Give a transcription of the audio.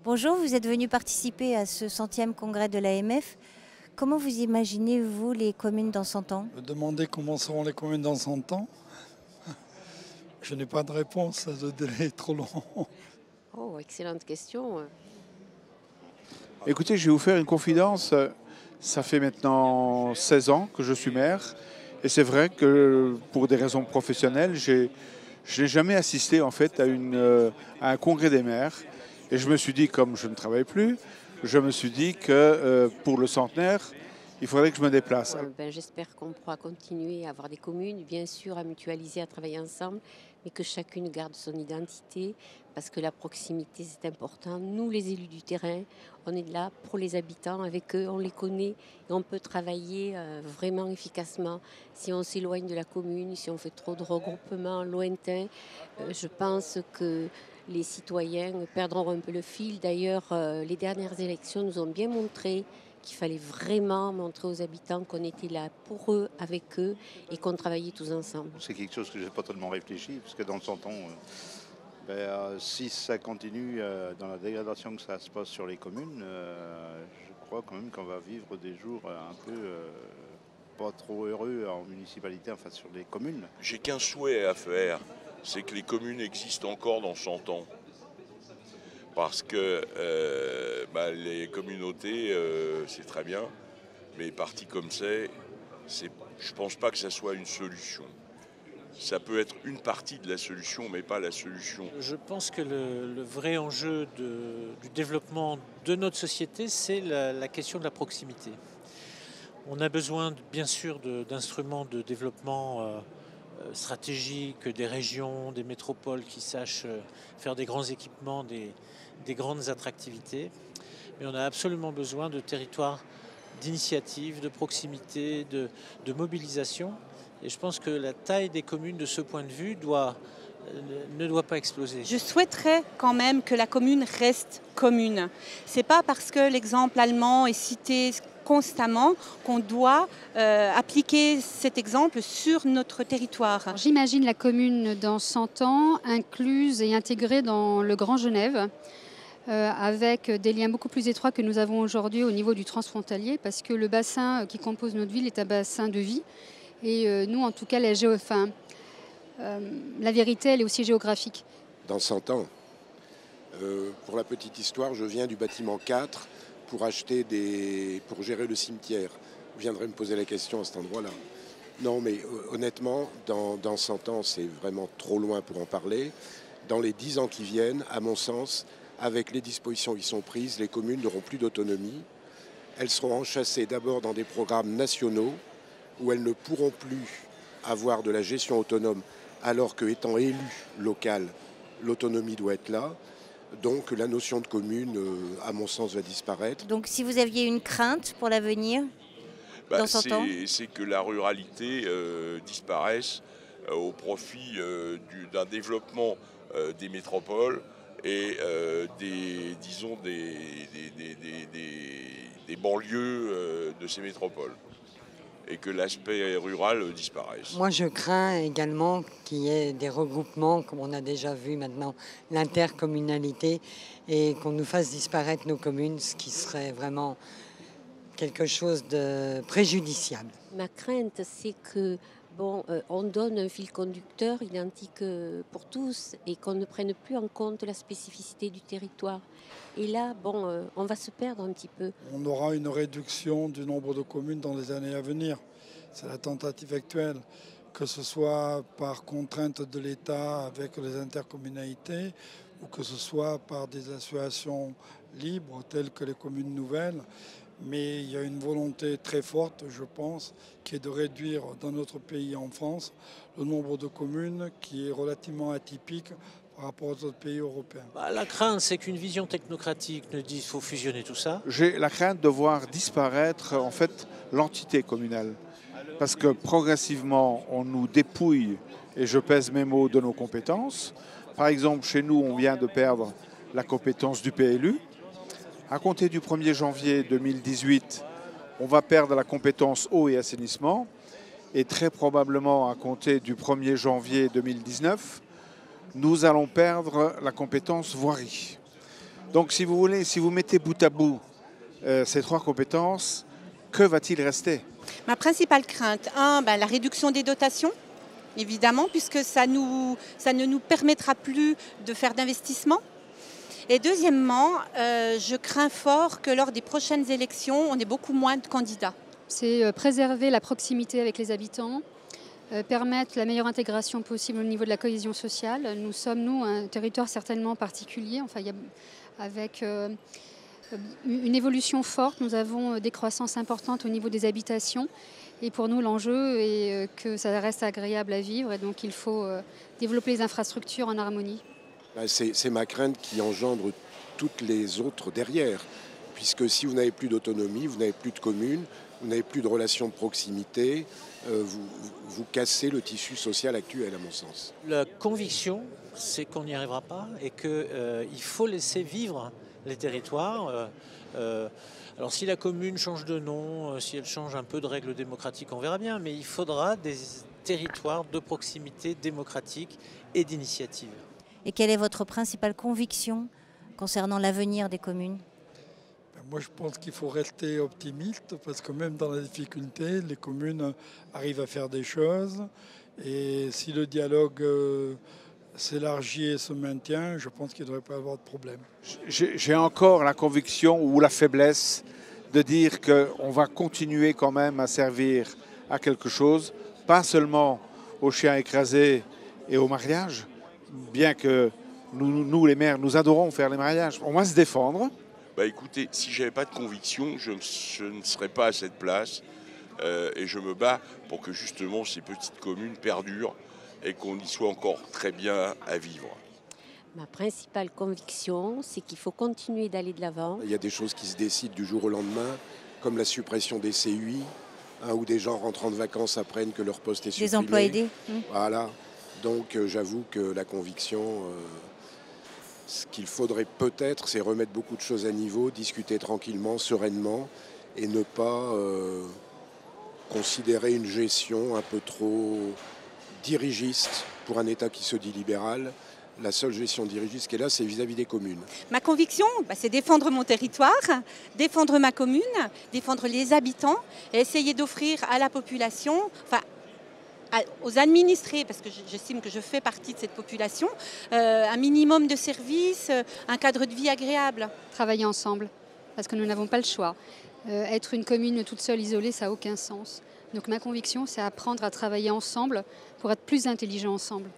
Bonjour, vous êtes venu participer à ce 100e congrès de l'AMF. Comment vous imaginez-vous les communes dans 100 ans? Me demander comment seront les communes dans 100 ans, je n'ai pas de réponse, le délai est trop long. Oh, excellente question. Écoutez, je vais vous faire une confidence. Ça fait maintenant 16 ans que je suis maire. Et c'est vrai que pour des raisons professionnelles, je n'ai jamais assisté en fait à un congrès des maires. Et je me suis dit, comme je ne travaille plus, je me suis dit que pour le centenaire, il faudrait que je me déplace. J'espère qu'on pourra continuer à avoir des communes, bien sûr, à mutualiser, à travailler ensemble, mais que chacune garde son identité, parce que la proximité, c'est important. Nous, les élus du terrain, on est là pour les habitants, avec eux, on les connaît, et on peut travailler vraiment efficacement. Si on s'éloigne de la commune, si on fait trop de regroupements lointains, je pense que les citoyens perdront un peu le fil. D'ailleurs, les dernières élections nous ont bien montré qu'il fallait vraiment montrer aux habitants qu'on était là pour eux, avec eux, et qu'on travaillait tous ensemble. C'est quelque chose que j'ai pas tellement réfléchi, parce que dans le 100 ans, si ça continue dans la dégradation que ça se passe sur les communes, je crois quand même qu'on va vivre des jours un peu pas trop heureux en municipalité, enfin sur les communes. J'ai qu'un souhait à faire, c'est que les communes existent encore dans 100 ans. Parce que les communautés, c'est très bien, mais parti comme je ne pense pas que ça soit une solution. Ça peut être une partie de la solution, mais pas la solution. Je pense que le vrai enjeu du développement de notre société, c'est la question de la proximité. On a besoin, bien sûr, d'instruments de développement stratégiques, des régions, des métropoles qui sachent faire des grands équipements, des grandes attractivités. Mais on a absolument besoin de territoires d'initiative, de proximité, de mobilisation. Et je pense que la taille des communes, de ce point de vue, ne doit pas exploser. Je souhaiterais quand même que la commune reste commune. C'est pas parce que l'exemple allemand est cité constamment qu'on doit appliquer cet exemple sur notre territoire. J'imagine la commune dans 100 ans incluse et intégrée dans le Grand Genève, avec des liens beaucoup plus étroits que nous avons aujourd'hui au niveau du transfrontalier, parce que le bassin qui compose notre ville est un bassin de vie. Et nous, en tout cas, la vérité, elle est aussi géographique. Dans 100 ans, pour la petite histoire, je viens du bâtiment 4 pour gérer le cimetière. Vous viendrez me poser la question à cet endroit-là. Non, mais honnêtement, dans 100 ans, c'est vraiment trop loin pour en parler. Dans les 10 ans qui viennent, à mon sens, avec les dispositions qui sont prises, les communes n'auront plus d'autonomie. Elles seront enchâssées d'abord dans des programmes nationaux où elles ne pourront plus avoir de la gestion autonome, alors qu'étant élu local, l'autonomie doit être là. Donc la notion de commune, à mon sens, va disparaître. Donc si vous aviez une crainte pour l'avenir, dans 100 ans? C'est que la ruralité disparaisse au profit d'un développement des métropoles et des banlieues de ces métropoles, et que l'aspect rural disparaisse. Moi, je crains également qu'il y ait des regroupements, comme on a déjà vu maintenant, l'intercommunalité, et qu'on nous fasse disparaître nos communes, ce qui serait vraiment quelque chose de préjudiciable. Ma crainte, c'est que on donne un fil conducteur identique pour tous et qu'on ne prenne plus en compte la spécificité du territoire. Et là, on va se perdre un petit peu. On aura une réduction du nombre de communes dans les années à venir. C'est la tentative actuelle, que ce soit par contrainte de l'État avec les intercommunalités ou que ce soit par des associations libres telles que les communes nouvelles. Mais il y a une volonté très forte, je pense, qui est de réduire dans notre pays, en France, le nombre de communes qui est relativement atypique par rapport aux autres pays européens. La crainte, c'est qu'une vision technocratique nous dise qu'il faut fusionner tout ça. J'ai la crainte de voir disparaître en fait l'entité communale. Parce que progressivement, on nous dépouille, et je pèse mes mots, de nos compétences. Par exemple, chez nous, on vient de perdre la compétence du PLU. À compter du 1er janvier 2018, on va perdre la compétence eau et assainissement. Et très probablement, à compter du 1er janvier 2019, nous allons perdre la compétence voirie. Donc si vous voulez, si vous mettez bout à bout ces 3 compétences, que va-t-il rester? Ma principale crainte, la réduction des dotations, évidemment, puisque ça ne nous permettra plus de faire d'investissement. Et deuxièmement, je crains fort que lors des prochaines élections, on ait beaucoup moins de candidats. C'est préserver la proximité avec les habitants, permettre la meilleure intégration possible au niveau de la cohésion sociale. Nous sommes, nous, un territoire certainement particulier, avec une évolution forte. Nous avons des croissances importantes au niveau des habitations. Et pour nous, l'enjeu est que ça reste agréable à vivre. Et donc, il faut développer les infrastructures en harmonie. C'est ma crainte qui engendre toutes les autres derrière. Puisque si vous n'avez plus d'autonomie, vous n'avez plus de communes, vous n'avez plus de relations de proximité, vous cassez le tissu social actuel, à mon sens. La conviction, c'est qu'on n'y arrivera pas et qu'il faut laisser vivre les territoires. Alors si la commune change de nom, si elle change un peu de règles démocratiques, on verra bien, mais il faudra des territoires de proximité démocratique et d'initiative. Et quelle est votre principale conviction concernant l'avenir des communes ? Moi, je pense qu'il faut rester optimiste parce que même dans la difficulté, les communes arrivent à faire des choses. Et si le dialogue s'élargit et se maintient, je pense qu'il ne devrait pas y avoir de problème. J'ai encore la conviction ou la faiblesse de dire qu'on va continuer quand même à servir à quelque chose, pas seulement aux chiens écrasés et au mariage, bien que nous les maires, nous adorons faire les mariages. On va se défendre. Écoutez, si je n'avais pas de conviction, je ne serais pas à cette place et je me bats pour que justement ces petites communes perdurent et qu'on y soit encore très bien à vivre. Ma principale conviction, c'est qu'il faut continuer d'aller de l'avant. Il y a des choses qui se décident du jour au lendemain, comme la suppression des CUI, où des gens rentrant de vacances apprennent que leur poste est supprimé. Des emplois aidés. Voilà. Donc j'avoue que la conviction... ce qu'il faudrait peut-être, c'est remettre beaucoup de choses à niveau, discuter tranquillement, sereinement, et ne pas considérer une gestion un peu trop dirigiste pour un État qui se dit libéral. La seule gestion dirigiste qui est là, c'est vis-à-vis des communes. Ma conviction, c'est défendre mon territoire, défendre ma commune, défendre les habitants, et essayer d'offrir à la population... aux administrés, parce que j'estime que je fais partie de cette population, un minimum de services, un cadre de vie agréable. Travailler ensemble, parce que nous n'avons pas le choix. Être une commune toute seule, isolée, ça n'a aucun sens. Donc ma conviction, c'est apprendre à travailler ensemble pour être plus intelligents ensemble.